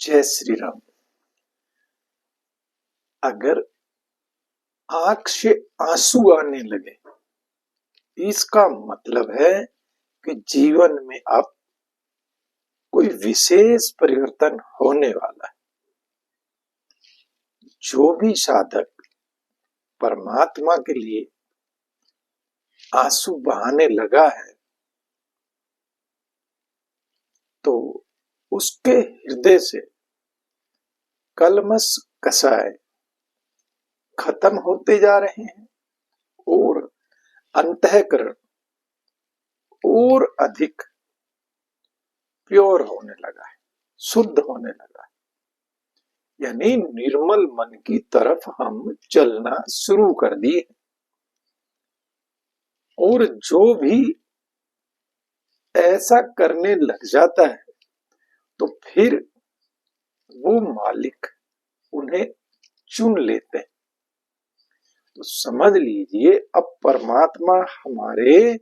जय श्री राम। अगर आंख से आंसू आने लगे, इसका मतलब है कि जीवन में अब कोई विशेष परिवर्तन होने वाला है। जो भी साधक परमात्मा के लिए आंसू बहाने लगा है, तो उसके हृदय से कलमश कसाय खत्म होते जा रहे हैं और अंतःकरण और अधिक प्योर होने लगा है, शुद्ध होने लगा है। यानी निर्मल मन की तरफ हम चलना शुरू कर दिए। और जो भी ऐसा करने लग जाता है, तो फिर वो मालिक उन्हें चुन लेते हैं। तो समझ लीजिए, अब परमात्मा हमारे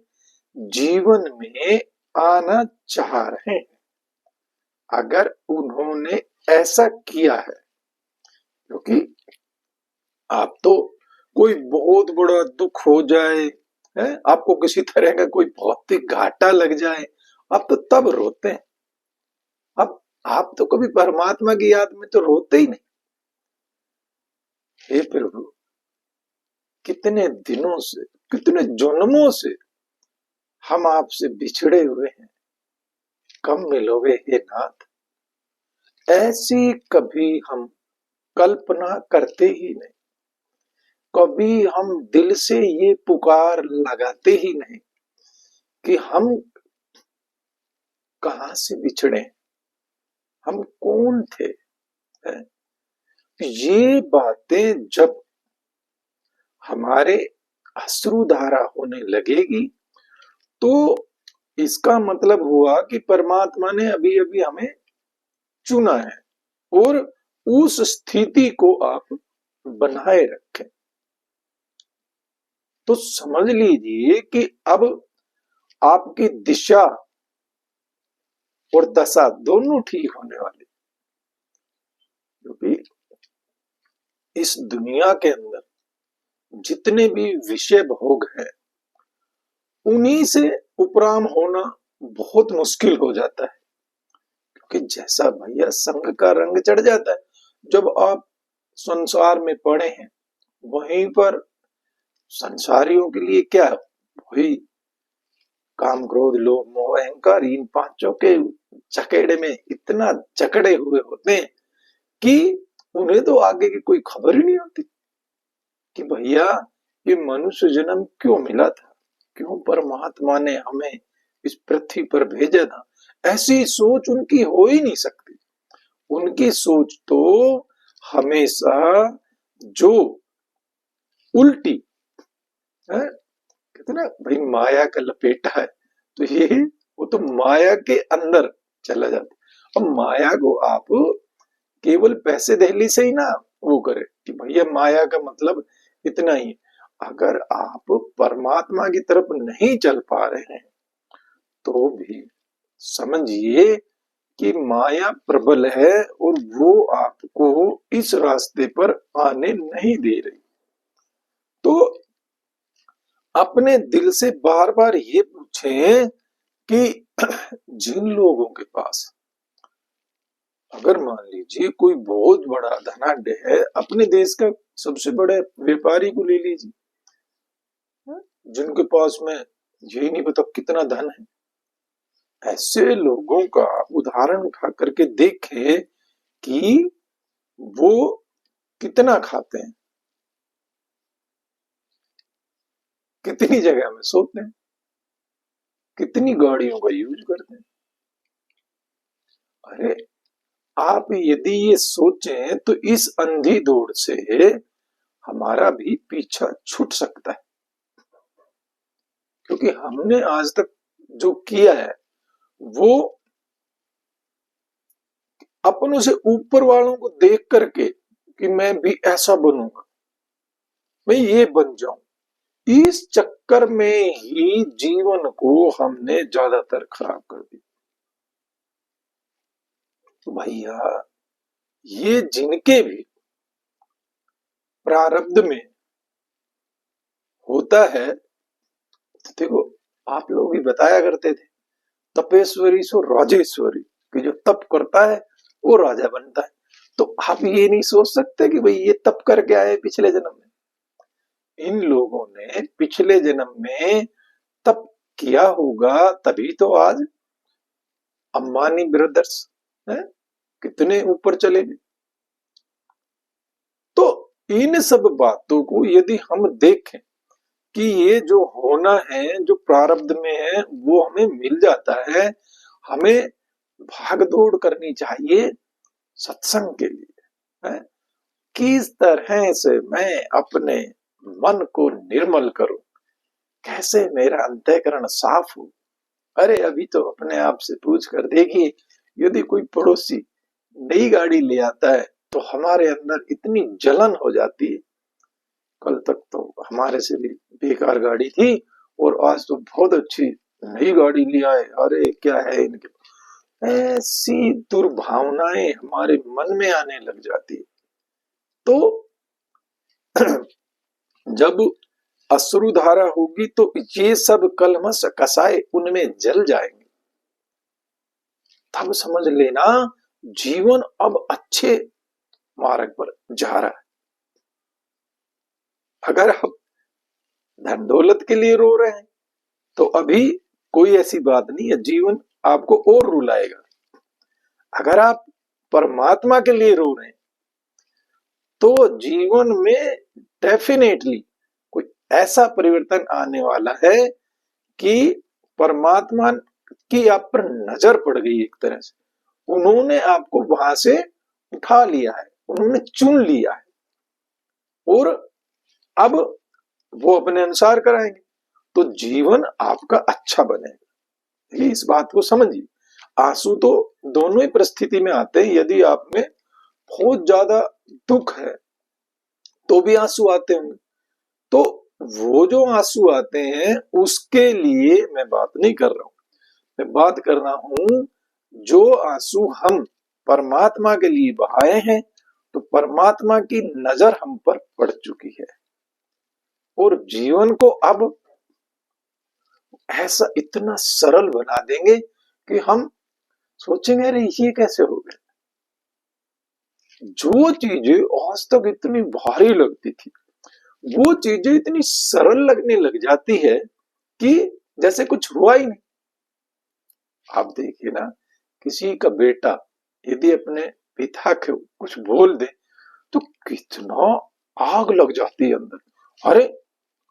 जीवन में आना चाह रहे हैं। अगर उन्होंने ऐसा किया है, क्योंकि आप तो कोई बहुत बड़ा दुख हो जाए, है, आपको किसी तरह का कोई भौतिक घाटा लग जाए, आप तो तब रोते हैं। अब आप तो कभी परमात्मा की याद में तो रोते ही नहीं। हे प्रभु, कितने दिनों से, कितने जन्मों से हम आपसे बिछड़े हुए हैं, कब मिलोगे हे नाथ। ऐसी कभी हम कल्पना करते ही नहीं, कभी हम दिल से ये पुकार लगाते ही नहीं कि हम कहां से बिछड़े, हम कौन थे। ये बातें जब हमारे अश्रुधारा होने लगेगी, तो इसका मतलब हुआ कि परमात्मा ने अभी अभी हमें चुना है और उस स्थिति को आप बनाए रखें। तो समझ लीजिए कि अब आपकी दिशा और दशा दोनों ठीक होने वाली, क्योंकि इस दुनिया के अंदर जितने भी विषय भोग हैं, उन्हीं से उपराम होना बहुत मुश्किल हो जाता है। क्योंकि जैसा भैया संग का रंग चढ़ जाता है, जब आप संसार में पड़े हैं, वहीं पर संसारियों के लिए क्या, वही काम क्रोध लोभ मोह अहंकार, इन पांचों के चकेड़े में इतना जकड़े हुए होते हैं कि उन्हें तो आगे की कोई खबर ही नहीं होती कि भैया ये मनुष्य जन्म क्यों मिला था, क्यों परमात्मा ने हमें इस पृथ्वी पर भेजा था। ऐसी सोच उनकी हो ही नहीं सकती। उनकी सोच तो हमेशा जो उल्टी है, कहते ना भाई माया का लपेटा है, तो ये वो तो माया के अंदर चला जाता। अब माया को आप केवल पैसे दहली से ही ना वो करे कि भैया माया का मतलब इतना ही। अगर आप परमात्मा की तरफ नहीं चल पा रहे हैं, तो भी समझिए कि माया प्रबल है और वो आपको इस रास्ते पर आने नहीं दे रही। तो अपने दिल से बार बार ये पूछें कि जिन लोगों के पास, अगर मान लीजिए कोई बहुत बड़ा धनाढ्य है, अपने देश का सबसे बड़े व्यापारी को ले लीजिए, जिनके पास में यही नहीं पता कितना धन है, ऐसे लोगों का उदाहरण उठा करके देखें कि वो कितना खाते हैं, कितनी जगह में सोते हैं, कितनी गाड़ियों का यूज करते हैं। अरे आप यदि ये सोचें तो इस अंधी दौड़ से हमारा भी पीछा छूट सकता है। क्योंकि हमने आज तक जो किया है, वो अपनों से ऊपर वालों को देख करके कि मैं भी ऐसा बनूंगा, मैं ये बन जाऊं, इस चक्कर में ही जीवन को हमने ज्यादातर खराब कर दिया। तो भैया ये जिनके भी प्रारब्ध में होता है, तो देखो आप लोग भी बताया करते थे, तपेश्वरी सो राजेश्वरी, कि जो तप करता है वो राजा बनता है। तो आप ये नहीं सोच सकते कि भाई ये तप करके आए पिछले जन्म में। इन लोगों ने पिछले जन्म में तप किया होगा, तभी तो आज अंबानी ब्रदर्स है कितने ऊपर चले गए। तो इन सब बातों को यदि हम देखें कि ये जो होना है, जो प्रारब्ध में है, वो हमें मिल जाता है, हमें भाग दौड़ करनी चाहिए सत्संग के लिए है। किस तरह से मैं अपने मन को निर्मल करूं, कैसे मेरा अंतःकरण साफ हो। अरे अभी तो अपने आप से पूछ कर देखिए, यदि कोई पड़ोसी नई गाड़ी ले आता है तो हमारे अंदर इतनी जलन हो जाती है, कल तक तो हमारे से भी बेकार गाड़ी थी और आज तो बहुत अच्छी नई गाड़ी लिया है, अरे क्या है इनके। ऐसी दुर्भावनाएं हमारे मन में आने लग जाती है। तो जब अश्रुधारा होगी तो ये सब कलमश कसाए उनमें जल जाएंगे। तब समझ लेना जीवन अब अच्छे मार्ग पर जा रहा है। अगर हम धन दौलत के लिए रो रहे हैं तो अभी कोई ऐसी बात नहीं है, जीवन आपको और रुलाएगा। अगर आप परमात्मा के लिए रो रहे हैं तो जीवन में डेफिनेटली कोई ऐसा परिवर्तन आने वाला है कि परमात्मा की आप पर नजर पड़ गई। एक तरह से उन्होंने आपको वहां से उठा लिया है, उन्होंने चुन लिया है और अब वो अपने अनुसार कराएंगे, तो जीवन आपका अच्छा बनेगा। ये इस बात को समझिए। आंसू तो दोनों ही परिस्थिति में आते हैं। यदि आप में बहुत ज्यादा दुख है तो भी आंसू आते होंगे। तो वो जो आंसू आते हैं उसके लिए मैं बात नहीं कर रहा हूं, मैं बात कर रहा हूं जो आंसू हम परमात्मा के लिए बहाए हैं, तो परमात्मा की नजर हम पर पड़ चुकी है और जीवन को अब ऐसा इतना सरल बना देंगे कि हम सोचेंगे अरे ये कैसे हो गया। जो चीजें आज तक इतनी भारी लगती थी वो चीजें इतनी सरल लगने लग जाती है कि जैसे कुछ हुआ ही नहीं। आप देखिए ना, किसी का बेटा यदि अपने पिता को कुछ बोल दे तो कितना आग लग जाती है अंदर। अरे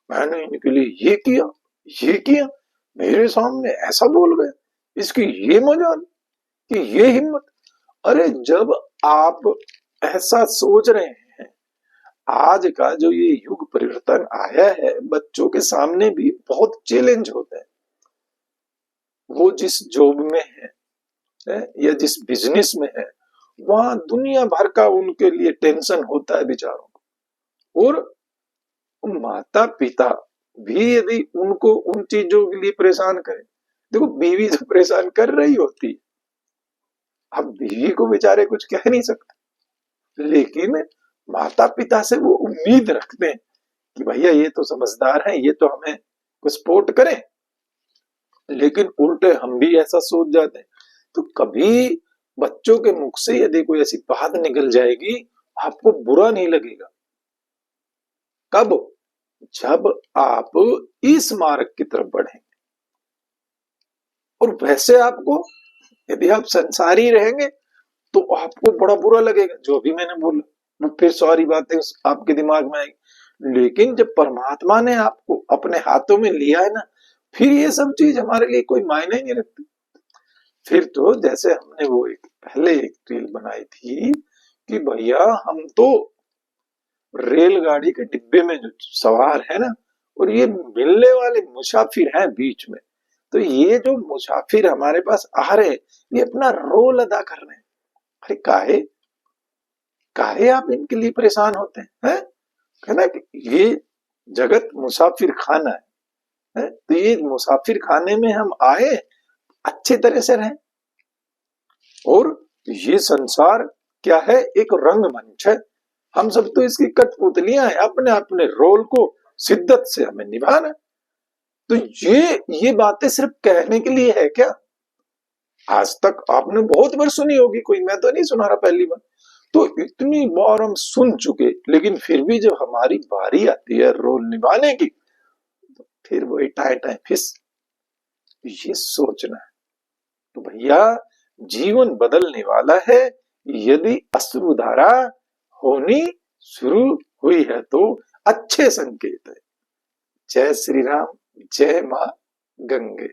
मैंने इनके लिए ये किया, मेरे सामने ऐसा बोल गए, इसकी ये मजाल, कि ये हिम्मत। अरे जब आप ऐसा सोच रहे हैं, आज का जो ये युग परिवर्तन आया है, बच्चों के सामने भी बहुत चैलेंज होते हैं। वो जिस जॉब में है या जिस बिजनेस में है, वहां दुनिया भर का उनके लिए टेंशन होता है बेचारों को। और माता पिता भी यदि उनको उन चीजों के लिए परेशान करें, देखो बीवी तो परेशान कर रही होती है, अब बीवी को बेचारे कुछ कह नहीं सकते, लेकिन माता पिता से वो उम्मीद रखते हैं कि भैया ये तो समझदार है, ये तो हमें कुछ सपोर्ट करें। लेकिन उल्टे हम भी ऐसा सोच जाते हैं। तो कभी बच्चों के मुख से यदि कोई ऐसी बात निकल जाएगी, आपको बुरा नहीं लगेगा। कब? जब आप इस मार्ग की तरफ बढ़ेंगे। और वैसे आपको यदि आप संसारी रहेंगे तो आपको बड़ा बुरा लगेगा, जो भी मैंने बोला वो फिर सारी बातें आपके दिमाग में आएगी। लेकिन जब परमात्मा ने आपको अपने हाथों में लिया है ना, फिर ये सब चीज हमारे लिए कोई मायने ही नहीं रखती। फिर तो जैसे हमने वो पहले एक रील बनाई थी कि भैया हम तो रेलगाड़ी के डिब्बे में जो सवार है ना, और ये मिलने वाले मुसाफिर हैं बीच में। तो ये जो मुसाफिर हमारे पास आ रहे हैं, ये अपना रोल अदा कर रहे हैं। अरे काहे काहे आप इनके लिए परेशान होते हैं? है ना कि ये जगत मुसाफिर खाना है? तो ये मुसाफिर खाने में हम आए अच्छे तरह से रहें, और ये संसार क्या है, एक रंगमंच है। हम सब तो इसकी कठपुतलियां हैं, अपने अपने रोल को शिद्दत से हमें निभाना है। तो ये बातें सिर्फ कहने के लिए है क्या? आज तक आपने बहुत बार सुनी होगी, कोई मैं तो नहीं सुना रहा पहली बार। तो इतनी बार हम सुन चुके, लेकिन फिर भी जब हमारी बारी आती है रोल निभाने की, तो फिर वही टाए टाए फिस। ये सोचना है। तो भैया, जीवन बदलने वाला है यदि अश्रुधारा होनी शुरू हुई है तो अच्छे संकेत है। जय श्री राम, जय मां गंगे।